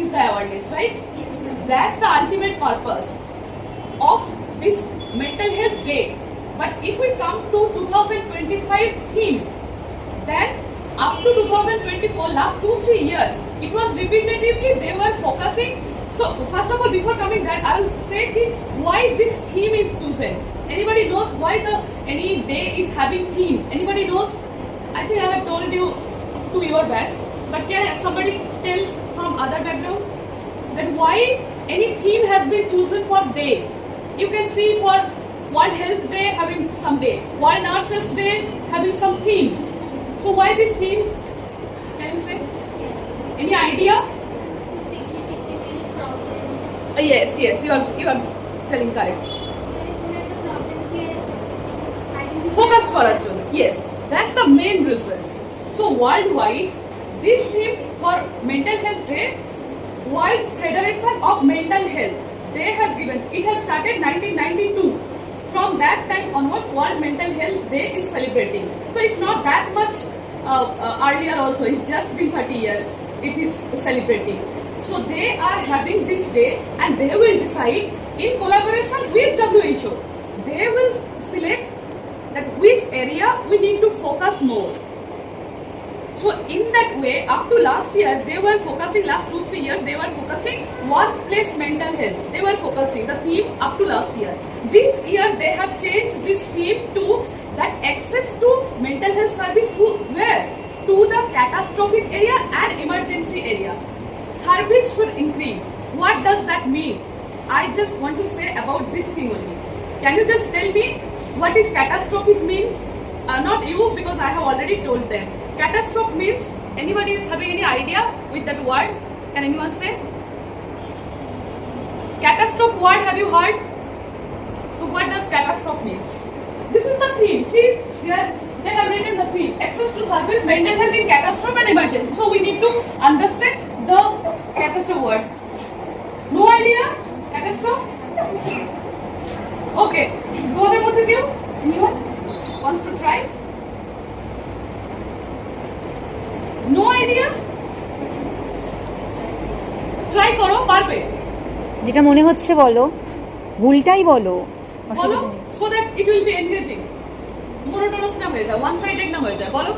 increase the awareness, right? That's the ultimate purpose of this mental health day. But if we come to 2025 theme, then up to 2024, last 2-3 years, it was repetitively they were focusing. So first of all, before coming that, I will say why this theme is chosen. Anybody knows why any day is having theme? Anybody knows? I think I have told you to your batch, but can somebody tell from other background that why any theme has been chosen for day? You can see for World Health Day having some day, World Nurses Day having some theme. So why these themes? Can you say? Any idea? Yes, you are telling correct. Focus করার জন্য. Yes, that's the main reason. So worldwide, this theme for Mental Health Day, World Federation of Mental Health, they has given. It has started 1992. From that time onwards, World Mental Health Day is celebrating. So it's not that much earlier also. It's just been 30 years. It is celebrating. So they are having this day, and they will decide in collaboration with WHO. They will select that which area we need to focus more. So in that way, up to last year, they were focusing, last 2-3 years, they were focusing workplace mental health. They were focusing the theme up to last year. This year, they have changed this theme to that access to mental health service to where? To the catastrophic area and emergency area. Service should increase. What does that mean? I just want to say about this thing only. Can you just tell me what is catastrophic means? Not you, because I have already told them. Catastrophe means, anybody is having any idea with that word? Can anyone say? Catastrophe word, have you heard? So what does catastrophe mean? This is the theme. See, they have written the theme. Access to service, mental health in catastrophe and emergency. So we need to understand the catastrophe word. No idea? Catastrophe? Okay. Go there both of you. Anyone wants to try? No idea? Try করো পারবে যেটা মনে হচ্ছে বলো ভুলটাই বলো বলো so that it will be engaging monotonous না হয়ে যায় one sided না হয়ে যায় বলো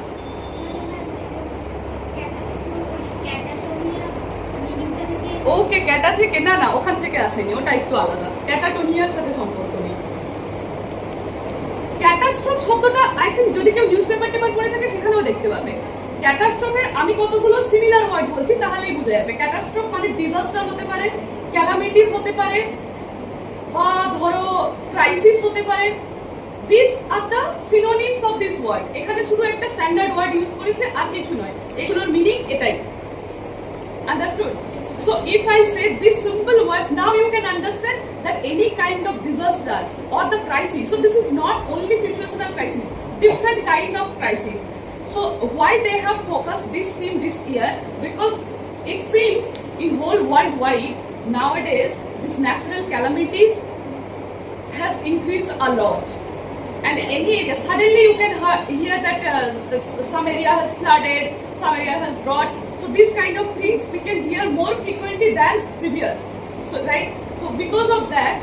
ওকে ক্যাটা থেকে না ওখান থেকে আসেনি ওটা একটু আলাদা ক্যাটাটোনিয়ার সাথে সম্পর্ক নেই ক্যাটাস্ট্রফ শব্দটা আই থিংক যদি কেউ নিউজপেপার টেপার পড়ে থাকে সেখানেও দেখতে পাবে ক্যাটাস্ট্রফের আমি কতগুলো সিমিলার ওয়ার্ড বলছি তাহলেই বুঝে যাবে ক্যাটাস্ট্রফ মানে ডিজাস্টার হতে পারে ক্যালামিটিস হতে পারে বা ধরো ক্রাইসিস হতে পারে this are the synonyms of this word এখানে শুধু একটা স্ট্যান্ডার্ড ওয়ার্ড ইউজ করেছে আর কিছু নয় এগুলোর মিনিং এটাই understood So if I say these simple words, now you can understand that any kind of disaster or the crisis. So this is not only situational crisis, different kind of crisis. So why they have focused this theme this year? Because it seems in whole worldwide nowadays this natural calamities has increased a lot. And any area, suddenly you can hear that some area has flooded, some area has drought. So these kind of things we can hear more frequently than previous. So right. So because of that,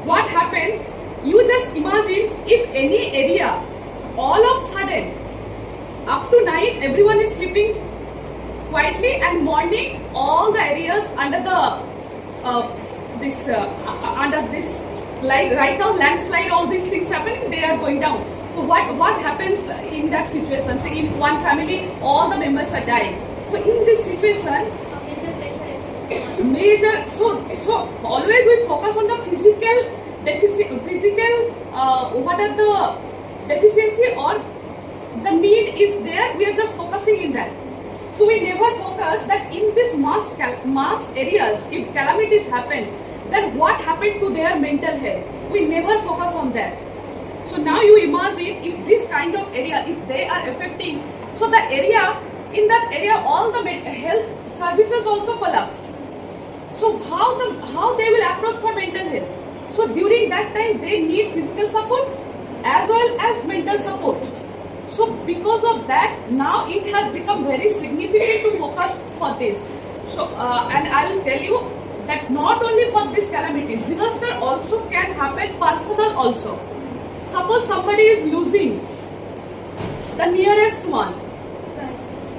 what happens? You just imagine if any area, all of sudden, up to night, everyone is sleeping quietly, and morning, all the areas under the under this like right now landslide, all these things happening, they are going down. So what happens in that situation? So in one family, all the members are dying. So in this situation, so always we focus on the physical what are the deficiency or the need is there. We are just focusing in that. So we never focus that in this mass areas, if calamities happen, then what happened to their mental health? We never focus on that. So now you imagine if this kind of area, if they are affecting, so the area. In that area, all the health services also collapse. So how they will approach for mental health? So during that time, they need physical support as well as mental support. So because of that, now it has become very significant to focus for this. So, and I will tell you that not only for these calamities, disaster also can happen personal also. Suppose somebody is losing the nearest one.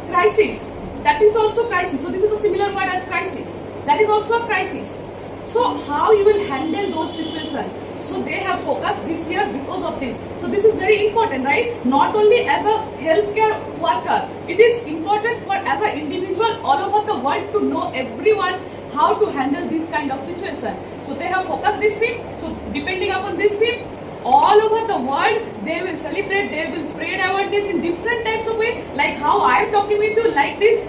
Crisis. That is also crisis. So this is a similar word as crisis. That is also a crisis. So how you will handle those situations? So they have focused this year because of this. So this is very important, right? Not only as a healthcare worker, it is important for as an individual all over the world to know everyone how to handle this kind of situation. So they have focused this theme. So depending upon this theme, all over the world they will celebrate, they will spread awareness in different types of ways, like how I am talking with you like this.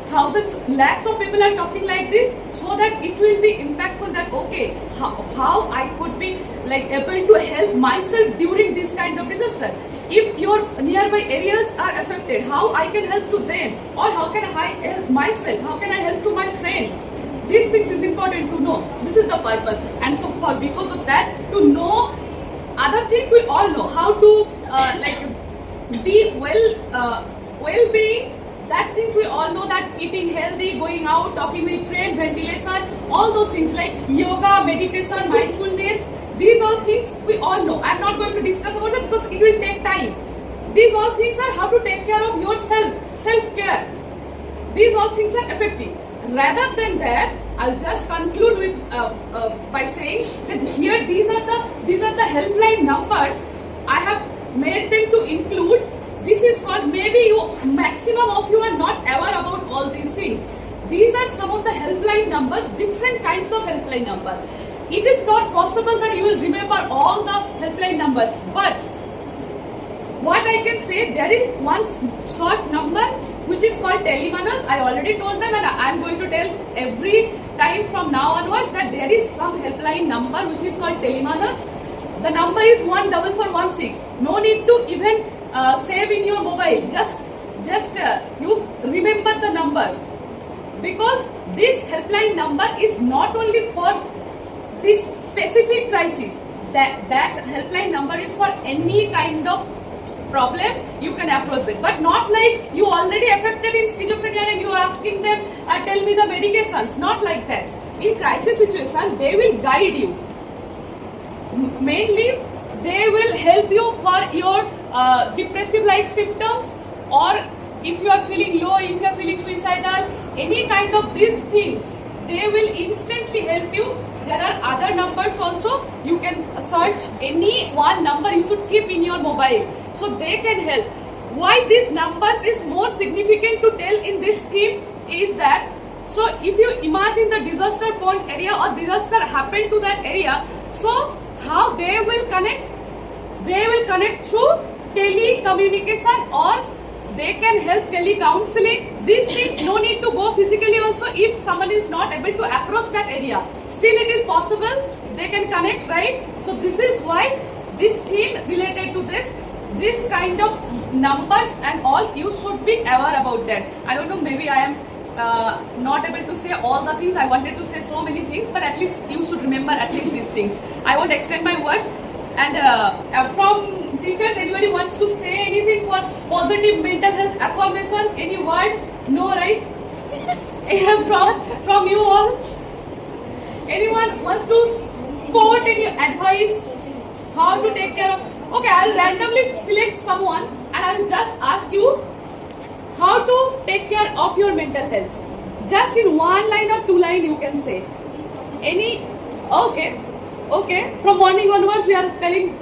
Thousands, lakhs of people are talking like this, so that it will be impactful that okay, how I could be like able to help myself during this kind of disaster. If your nearby areas are affected, how I can help to them, or how can I help myself, how can I help to my friend. These things is important to know. This is the purpose, and so for because of that, to know other things we all know, how to like be well-being. That things we all know, that eating healthy, going out, talking with friends, ventilation, all those things like yoga, meditation, mindfulness. These all things we all know. I'm not going to discuss about it because it will take time. These all things are how to take care of yourself, self-care. These all things are effective. Rather than that, I'll just conclude with by saying that here these are the helpline numbers. I have made them to include. This is called, maybe you maximum of you are not aware about all these things. These are some of the helpline numbers, different kinds of helpline number. It is not possible that you will remember all the helpline numbers, but what I can say, there is one short number which is called telemanus. I already told them, and I am going to tell every time from now onwards that there is some helpline number which is called telemanus. The number is 14416. No need to even save in your mobile. Just you remember the number, because this helpline number is not only for this specific crisis. That helpline number is for any kind of problem you can approach it, but not like you already affected in schizophrenia and you are asking them, tell me the medications. Not like that. In crisis situation, they will guide you. Mainly, they will help you for your depressive like symptoms, or if you are feeling low, if you are feeling suicidal, any kind of these things, they will instantly help you. There are other numbers also. You can search any one number you should keep in your mobile, so they can help. Why these numbers is more significant to tell in this theme is that, so if you imagine the disaster prone area or disaster happened to that area, so how they will connect? They will connect through telecommunication, or they can help telecounseling. These things no need to go physically also. If someone is not able to approach that area, still it is possible. They can connect, right? So this is why this theme related to this kind of numbers and all, you should be aware about that. I don't know, maybe I am not able to say all the things. I wanted to say so many things, but at least you should remember at least these things. I won't extend my words. And from teachers, anybody wants to say anything for positive mental health affirmation? Any word? No, right? from you all? Anyone wants to quote any advice? How to take care of? Okay, I'll randomly select someone and I'll just ask you how to take care of your mental health. Just in one line or two line you can say. Any? Okay. From morning onwards we are telling